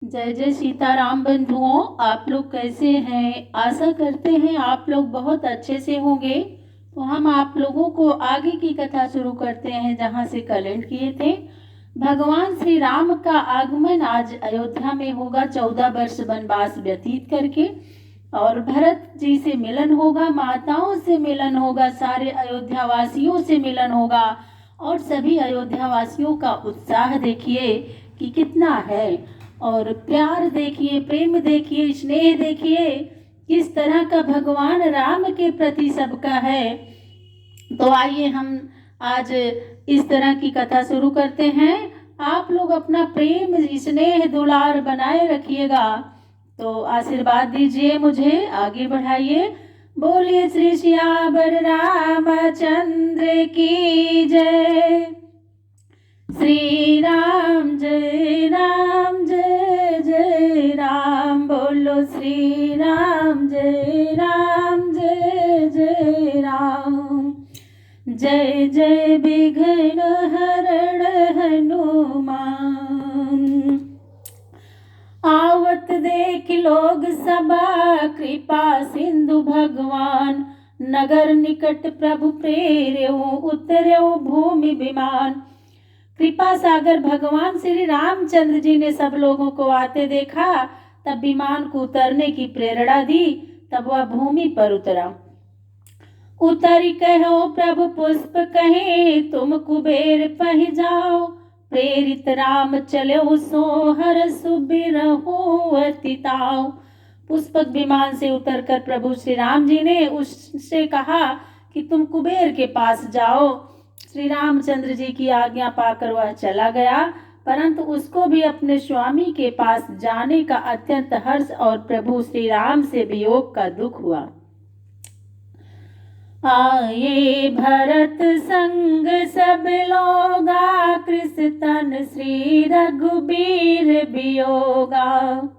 जय जय सीताराम बंधुओं। आप लोग कैसे हैं? आशा करते हैं आप लोग बहुत अच्छे से होंगे। तो हम आप लोगों को आगे की कथा शुरू करते हैं जहां से कल एंड किए थे। भगवान श्री राम का आगमन आज अयोध्या में होगा 14 वर्ष वनवास व्यतीत करके, और भरत जी से मिलन होगा, माताओं से मिलन होगा, सारे अयोध्या वासियों से मिलन होगा। और सभी अयोध्या वासियों का उत्साह देखिए कि कितना है, और प्यार देखिए, प्रेम देखिए, स्नेह देखिए, किस तरह का भगवान राम के प्रति सबका है। तो आइए हम आज इस तरह की कथा शुरू करते हैं। आप लोग अपना प्रेम स्नेह दुलार बनाए रखिएगा, तो आशीर्वाद दीजिए, मुझे आगे बढ़ाइए। बोलिए श्री सियावर रामचंद्र की जय। श्री राम जय राम, जय जय राम। बोलो श्री राम जय राम, जय जय राम। जय जय विघ्न हरण हनुमान। आवत देख लोग सबा, कृपा सिंधु भगवान। नगर निकट प्रभु प्रेर्यो, उतर्यो भूमि विमान। कृपा सागर भगवान श्री रामचंद्र जी ने सब लोगों को आते देखा, तब विमान को उतरने की प्रेरणा दी, तब वह भूमि पर उतरा। उतरी कहो प्रभु पुष्प कहे, तुम कुबेर पह जाओ। प्रेरित राम चलो सोहर सुबिरहु अतिताओ। पुष्पक विमान से उतरकर प्रभु श्री राम जी ने उससे कहा कि तुम कुबेर के पास जाओ। श्री रामचंद्र जी की आज्ञा पाकर वह चला गया, परंतु उसको भी अपने स्वामी के पास जाने का अत्यंत हर्ष और प्रभु श्री राम से वियोग का दुख हुआ। आए भरत संग सब लोगा, कृष तन श्री रघुबीर वियोगा।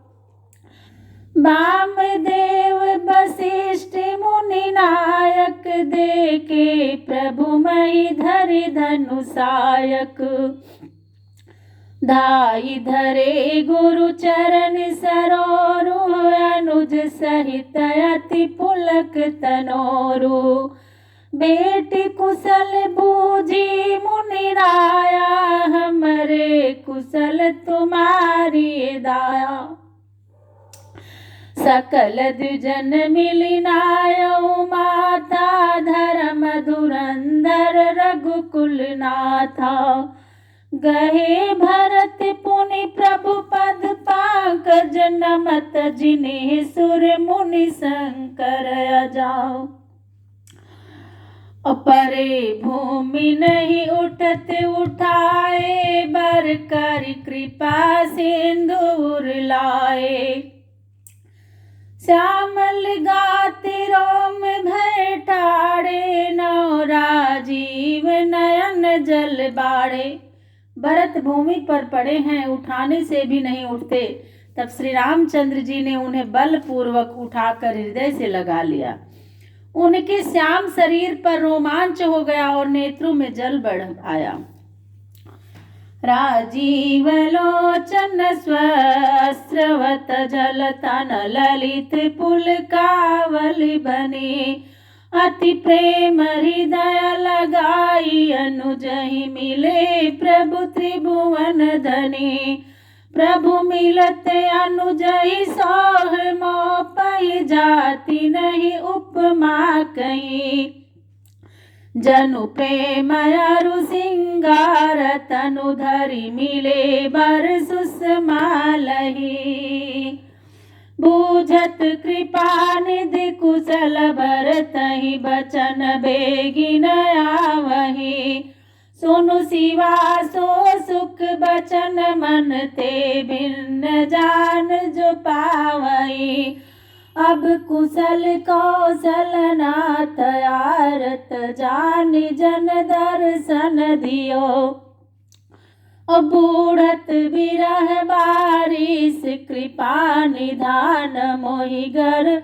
वामदेव वशिष्ठ मुनि नायक, देखे प्रभु महि धरि धनुषायक। धाई धरे गुरु चरण सरोरु, अनुज सहित अति पुलक तनोरु। बेटी कुशल बूझी मुनि राया, हमरे कुशल तुम्हारी दाया। सकल द्विजन मिलिनायो माता, धर्म धुरंधर रघुकुल नाथा। गहे भरत पुनि प्रभु पद पांकज, नमत जिन्हें सुर मुनि शंकर अजाओ। अपरे भूमि नहीं उठत उठाए, बर कर कृपा सिंदूर लाए। श्यामल गाति रोम भय ठाड़े, नौ राजीव नयन जल बाड़े। भरत भूमि पर पड़े हैं, उठाने से भी नहीं उठते। तब श्री रामचंद्र जी ने उन्हें बलपूर्वक उठाकर हृदय से लगा लिया। उनके श्याम शरीर पर रोमांच हो गया और नेत्रों में जल बढ़ आया। राजीव लोचन स्वस्रवत जल तन, ललित पुलकावल बने। अति प्रेम हृदय लगाई, अनुजहि मिले प्रभु त्रिभुवन धनी। प्रभु मिलत अनुजहि सोह मोह, पै जाति नहीं उपमा कहीं। जनु प्रेम अरु सिंगार, तनु धरि मिले बर सुषमा लही। बूझत कृपा निधि कुशल, भरतहि बचन बेगिन आवही। सुनु शिवा सो सुख बचन, मन ते भिन्न जान जो पावई। अब कुशल कौशल नाथ, आरत जान जन दर्शन दियो। बूढ़त विरह बारिश, कृपा निधान मोहि घर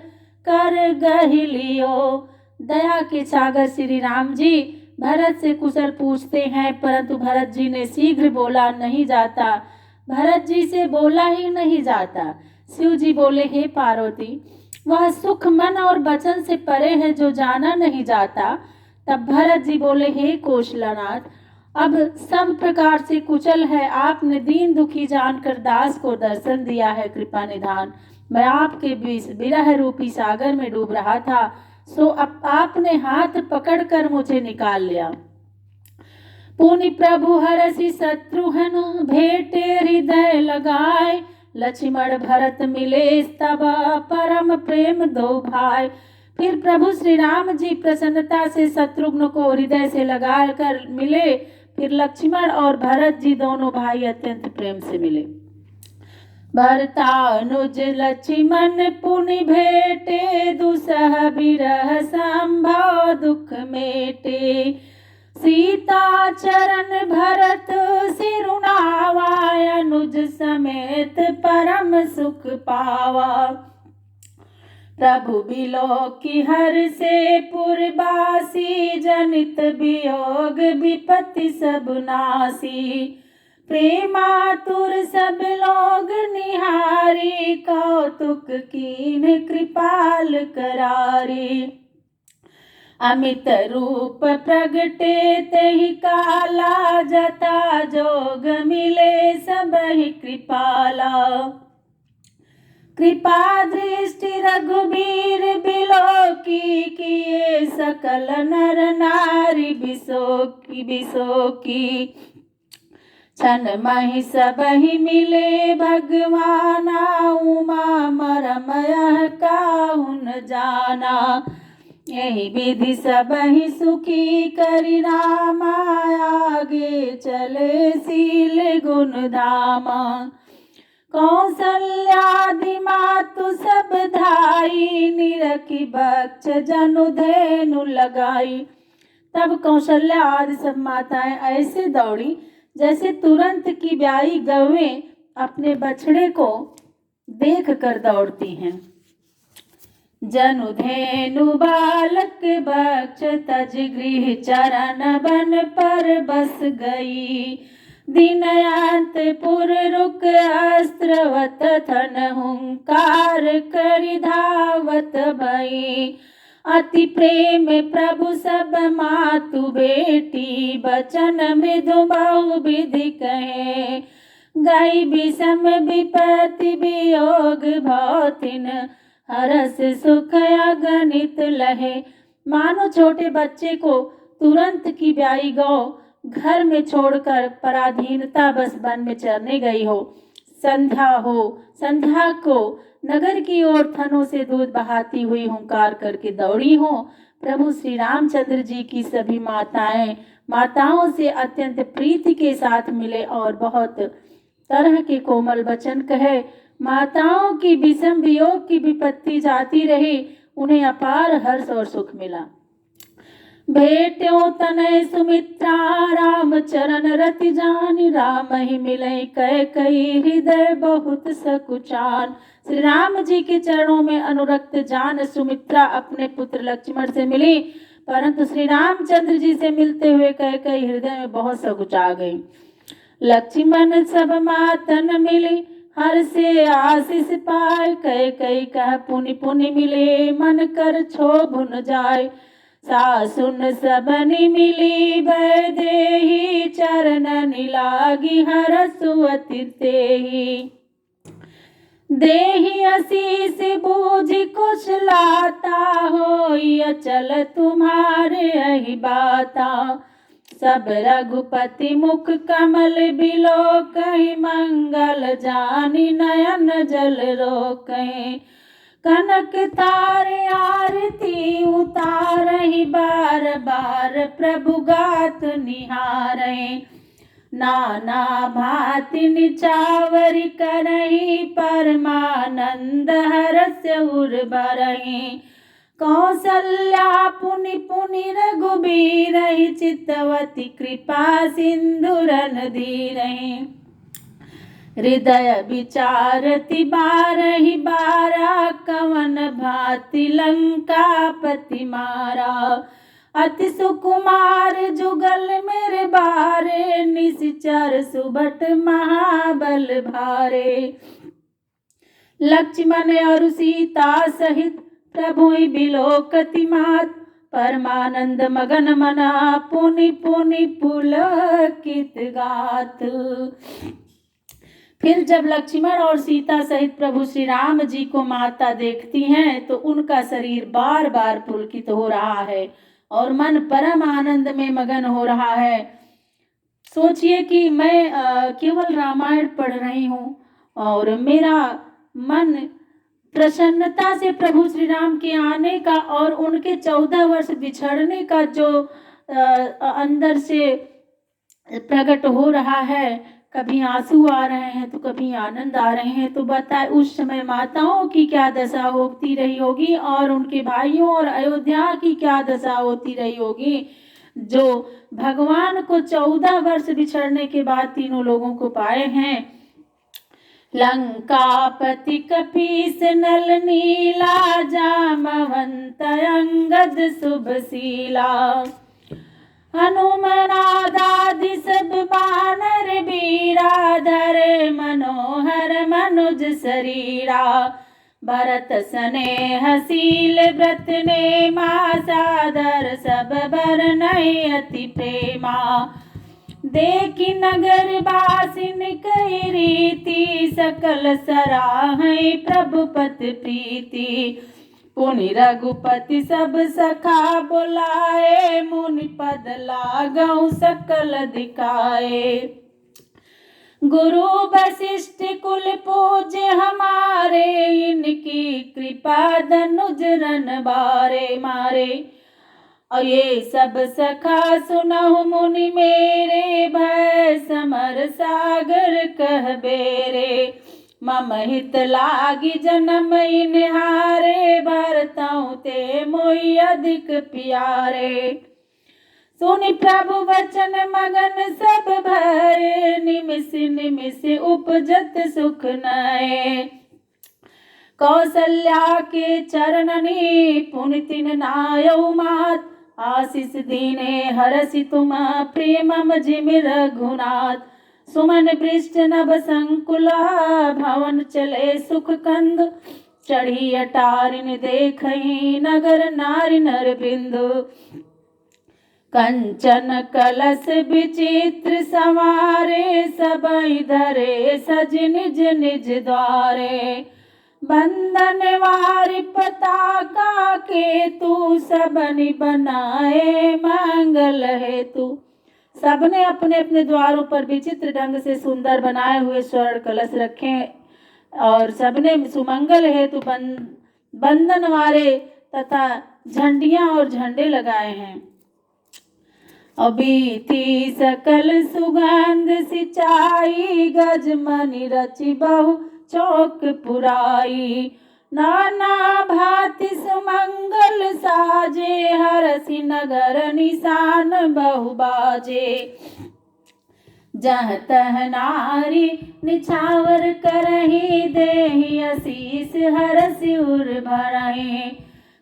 कर गहिलियो। दया के सागर श्री राम जी भरत से कुशल पूछते हैं, परंतु भरत जी ने शीघ्र बोला, नहीं जाता। भरत जी से बोला ही नहीं जाता। शिव जी बोले, हे पार्वती, वह सुख मन और वचन से परे है जो जाना नहीं जाता। तब भरत जी बोले, हे कौशलनाथ, अब सब प्रकार से कुशल है, आपने दीन दुखी जानकर दास को दर्शन दिया है, कृपा निधान। मैं आपके विरह रूपी सागर में डूब रहा था, सो अब आपने हाथ पकड़कर मुझे निकाल लिया। पुनि प्रभु हरसि शत्रुघ्न भेटे हृदय लगाए, लक्ष्मण भरत मिले तब परम प्रेम दो भाई। फिर प्रभु श्री राम जी प्रसन्नता से शत्रुघ्न को हृदय से लगा कर मिले। फिर लक्ष्मण और भरत जी दोनों भाई अत्यंत प्रेम से मिले। भरतानुज लक्ष्मण पुनि भेटे, दुसह बिरह संभव दुख मेटे। सीता चरण भरत सिरुनावा, अनुज समेत परम सुख पावा। प्रभु बिलोकी हर से पुरबासी, जनित वियोग विपत्ति सब नासी। प्रेमातुर सब लोग निहारी, कौतुक कीन कृपाल करारी। अमित रूप प्रगटे तेहि काला, जता जोग मिले सबहि कृपाला। कृपा दृष्टि रघुबीर बिलोकी, किए सकल नर नारी बिसोकी। क्षण महि सबहि मिले भगवाना, उमा मरम यह काहुन जाना। यही विधि सबहि सुखी करि रामा, आगे चले शील गुण धामा। कौसल्यादि मातु सब धाई, निरखी बक्ष जनु धेनु लगाई। तब कौशल्या आदि सब माताएं ऐसे दौड़ी जैसे तुरंत की ब्याई गौएं अपने बछड़े को देख कर दौड़ती हैं। जनु धेनु बालक बक्ष तज गृह, चरण बन पर बस गई। दीनयंतपुर रुक अस्त्रवत, थन हुंकार करि धावत भई। अति प्रेम प्रभु सब मातु बेटी, बचन मृदु बहु विधि कहे। गई विषम विपत्ति वियोग भौतिन, हरस सुख अगणित लहे। मानो छोटे बच्चे को तुरंत की ब्याई गौ घर में छोड़कर पराधीनता बस वन में चरने गई हो। संध्या को नगर की ओर थनों से दूध बहाती हुई हुंकार करके दौड़ी हो। प्रभु श्री रामचंद्र जी की सभी माताओं से अत्यंत प्रीति के साथ मिले और बहुत तरह के कोमल वचन कहे। माताओं की विषम वियोग की विपत्ति जाती रही, उन्हें अपार हर्ष और सुख मिला। भेट्यो तनय सुमित्रा, राम चरण रति जानी। राम ही मिले कई हृदय बहुत सकुचान। श्री राम जी के चरणों में अनुरक्त जान सुमित्रा अपने पुत्र लक्ष्मण से मिली, परंतु श्री रामचंद्र जी से मिलते हुए कई हृदय में बहुत सकुचा गई। लक्ष्मण सब मातन मिली, हर से आशीष पाए। कई कह पुनि पुनि मिले, मन कर क्षोभ जाय। सासुन सबनि मिली, वैदेही चरण लागी। हरसु अति तेहि, देहि आशीष बूझ कुश लाता। होई अचल तुम्हारे यही बाता। सब रघुपति मुख कमल बिलो, कहीं मंगल जानी नयन जल रोकहीं। कनक तारे आरती उतारहि, बार बार प्रभु गात निहारहि। नाना भांति निचावरि करहि, परमानंद हरस उर बरहि। कौसल्या पुनि पुनि रघुबीरहि, चितवती कृपा सिंधुरन धीरहि। हृदय विचारति बारहि बारा, कवन भांति लंकापति मारा। अति सुकुमार जुगल मेरे बारे, निश्चर सुबट महाबल भारे। लक्ष्मण और सीता सहित प्रभु बिलोकति मात, परमानंद मगन मना पुनि पुनि पुलकित गात। फिर जब लक्ष्मण और सीता सहित प्रभु श्री राम जी को माता देखती हैं तो उनका शरीर बार बार पुलकित हो रहा है और मन परम आनंद में मगन हो रहा है। सोचिए कि मैं केवल रामायण पढ़ रही हूँ और मेरा मन प्रसन्नता से प्रभु श्री राम के आने का और उनके 14 वर्ष बिछड़ने का जो अंदर से प्रकट हो रहा है, कभी आंसू आ रहे हैं तो कभी आनंद आ रहे हैं। तो बताए उस समय माताओं की क्या दशा होती रही होगी और उनके भाइयों और अयोध्या की क्या दशा होती रही होगी, जो भगवान को 14 वर्ष बिछड़ने के बाद तीनों लोगों को पाए हैं। लंकापति कपीस नल नीला, जामवंत अंगद शुभशीला। हनुमनादादि सब बानर वीरा, धरे मनोहर मनुज शरीरा। भरत स्नेहशील व्रत नेमा, सादर सब बरनई अति प्रेमा। देखी नगर बासिन कई रीति, सकल सराहै प्रभुपत प्रीति। पुनि रघुपति सब सखा बुलाए, मुनि पद लागौ सकल दिखाए। गुरु वशिष्ठ कुल पूज्य हमारे, इनकी कृपा धनुज रन बारे मारे। और ये सब सखा सुनहु मुनि मेरे, भय समर सागर कह बेरे। मम हित लागी जन्म इन्हारे, भरतहु ते मोहि अधिक प्यारे। सुनि प्रभु वचन मगन सब भरे, निमिष निमिष उपजत सुख नए। कौसल्या के चरणनी पुनि तिन नायौ मात, आशीष दीने हरसि तुम प्रेमम जिमि रघुनाथ। सुमन पृष्ठ नभ संकुला, भवन चले सुख कंद। चढ़ी अटारिन देखहि, नगर नारी नर बिंदु। कंचन कलश विचित्र सवारे, सबई धरे सज निज निज द्वारे। बंधन वारि पताका केतु, सबनि बनाए मंगल हेतु। सबने अपने अपने द्वारों पर विचित्र ढंग से सुंदर बनाए हुए स्वर्ण कलश रखे और सबने सुमंगल हेतु बंधन वारे तथा झंडियां और झंडे लगाए हैं। अबीती सकल सुगंध सिंचाई, गजमनि रचि बहु चौक पुराई। नाना भांति सुमंगल साजे, हरसि नगर निशान बहु बाजे। जह तह नारी निछावर करहि, देहि आशीष हरसि उर भरहि।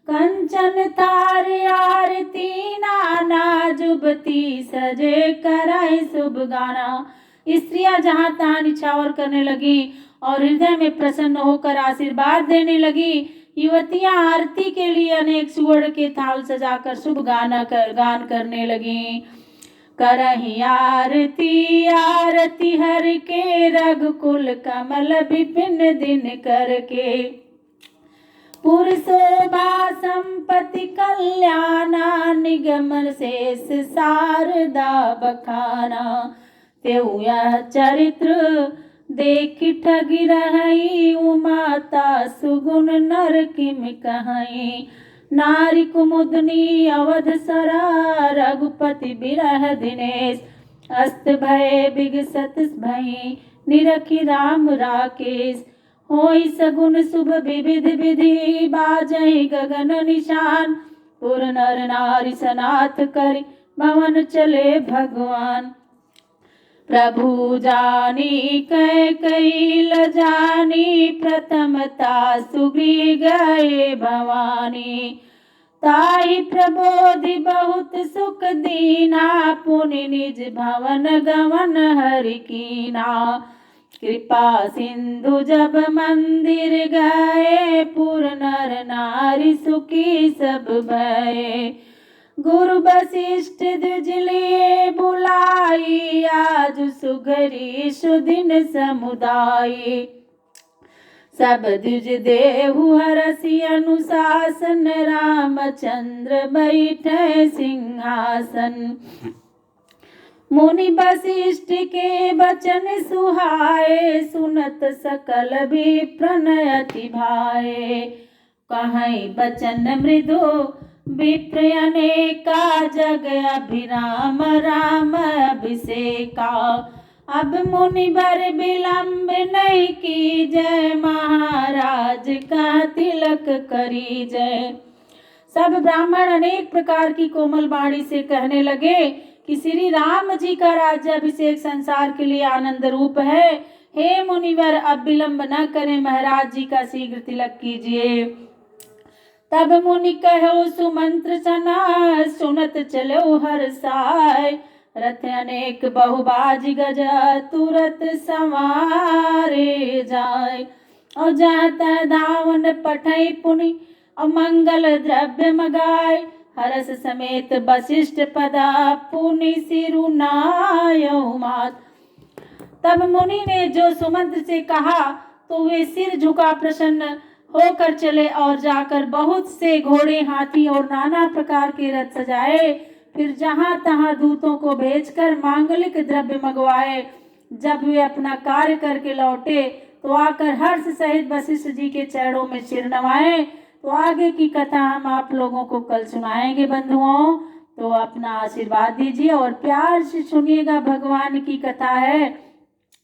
कंचन थार आरती नाना, जुबती सजे करहि शुभ गाना। स्त्रियां जहां तहां निछावर करने लगी और हृदय में प्रसन्न होकर आशीर्वाद देने लगी। युवतियां आरती के लिए अनेक सुवर्ण के थाल सजाकर शुभ गान करने लगी। करहि आरती आरती हर के, रघुकुल कमल विपिन दिन करके। पुरशोभा संपत्ति कल्याणा, निगमन शेष शारदा बखाना। तेऊ यह चरित्र देखि ठगी रही, उमाता सुगुण नर किम कहीं। नारी कुमुदनी अवध सरा, रघुपति बिरह दिनेश। अस्त भय बिगसत भई, निरखि राम राकेश। होई सगुन शुभ विविध विधि, बाजहि गगन निशान। पुर नर नारी सनाथ करि, भवन चले भगवान। प्रभु जानी कई लजानी, प्रथमता सुग्री गए भवानी। ताहि प्रबोधि बहुत सुख दीना, पुनि निज भवन गमन हरि कीना। कृपा सिंधु जब मंदिर गए, पुर नर नारी सुखी सब भये। गुरु वशिष्ठ द्विज लिए बुलाई, आज सुघरी सुदिन समुदायी। सब द्विज देहु हरसि अनुशासन, रामचंद्र बैठे सिंहासन। मुनि वशिष्ठ के वचन सुहाए, सुनत सकल विप्र अति भाए। कहीं वचन मृदु विप्र अनेका, जग अभिराम राम अभिषेका। अब मुनिवर विलंब नहीं की जय, महाराज का तिलक करी जय। सब ब्राह्मण अनेक प्रकार की कोमल वाणी से कहने लगे कि श्री राम जी का राज्याभिषेक संसार के लिए आनंद रूप है। हे मुनिवर, अब विलंब न करें, महाराज जी का शीघ्र तिलक कीजिए। तब मुनि कहो सुमंत्र सना, सुनत चलो हर साय। रथ अनेक बहुबाज गज, तुरत सवारे जाय। और जाता धावन पठई पुनि, और मंगल द्रव्य मगाय। हरस समेत वशिष्ठ पदा, पुनि सिरुनायौ मात। तब मुनि ने जो सुमंत्र से कहा तो वे सिर झुका प्रसन्न होकर चले और जाकर बहुत से घोड़े, हाथी और नाना प्रकार के रथ सजाए। फिर जहां तहां दूतों को भेजकर मांगलिक द्रव्य मंगवाए। जब वे अपना कार्य करके लौटे तो आकर हर्ष सहित वशिष्ठ जी के चरणों में सिर नवाए। तो आगे की कथा हम आप लोगों को कल सुनाएंगे बंधुओं, तो अपना आशीर्वाद दीजिए और प्यार से सुनिएगा। भगवान की कथा है,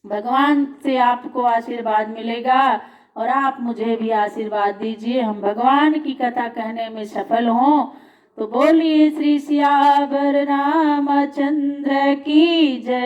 भगवान से आपको आशीर्वाद मिलेगा और आप मुझे भी आशीर्वाद दीजिए, हम भगवान की कथा कहने में सफल हों। तो बोलिए श्री सियावर रामचंद्र की जय।